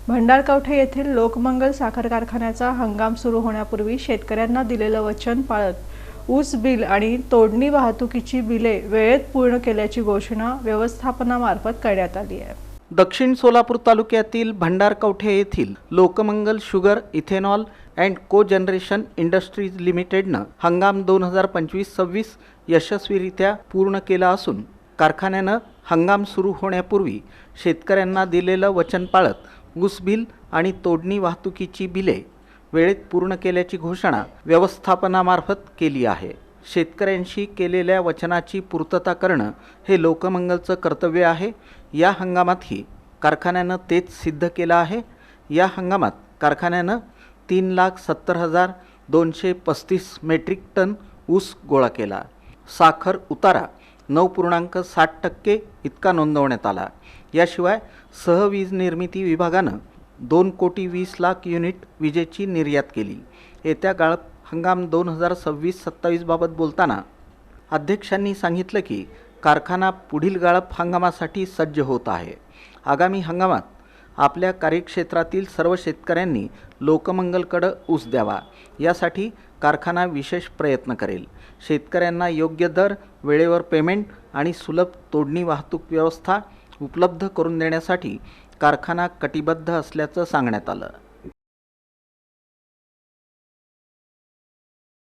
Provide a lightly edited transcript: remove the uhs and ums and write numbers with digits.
भंडारकवठे येथील लोकमंगल साखर कारखान्याचा हंगाम सुरू होण्यापूर्वी शेतकऱ्यांना दिलेलं वचन पाळत ऊस बिल आणि तोडणी वाहतुकीची बिले वेळेत पूर्ण केल्याची घोषणा व्यवस्थापनामार्फत करण्यात आली आहे। दक्षिण सोलापूर तालुक्यातील भंडारकवठे येथील लोकमंगल शुगर इथेनॉल अँड को जनरेशन इंडस्ट्रीज लिमिटेडनं हंगाम 2025-26 यशस्वीरित्या पूर्ण केला असून कारखान्यानं हंगाम सुरू होण्यापूर्वी शेतकऱ्यांना दिलेलं वचन पाळत ऊस बिल आणि तोडणी वाहतुकीची बिले वेळेत पूर्ण केल्याची घोषणा व्यवस्थापनामार्फत केली आहे। शेतकऱ्यांशी केलेल्या वचनाची पूर्तता करणं हे लोकमंगलचं कर्तव्य आहे। या हंगामातही कारखान्यानं तेच सिद्ध केलं आहे। या हंगामात कारखान्यानं 3,70,235 मेट्रिक टन ऊस गोळा केला। साखर उतारा 9.60% इतका नोंदवण्यात आला। याशिवाय सहवीज निर्मिती विभागानं 2,20,00,000 युनिट विजेची निर्यात केली। येत्या गाळप हंगाम 2026-27 बाबत बोलताना अध्यक्षांनी सांगितलं की कारखाना पुढील गाळप हंगामासाठी सज्ज होत आहे। आगामी हंगामात आपल्या कार्यक्षेत्रातील सर्व शेतकऱ्यांनी लोकमंगलकडे ऊस द्यावा, यासाठी कारखाना विशेष प्रयत्न करेल। शेतकऱ्यांना योग्य दर, वेळेवर पेमेंट आणि सुलभ तोडणी वाहतूक व्यवस्था उपलब्ध करून देण्यासाठी कारखाना कटिबद्ध असल्याचं सांगण्यात आलं।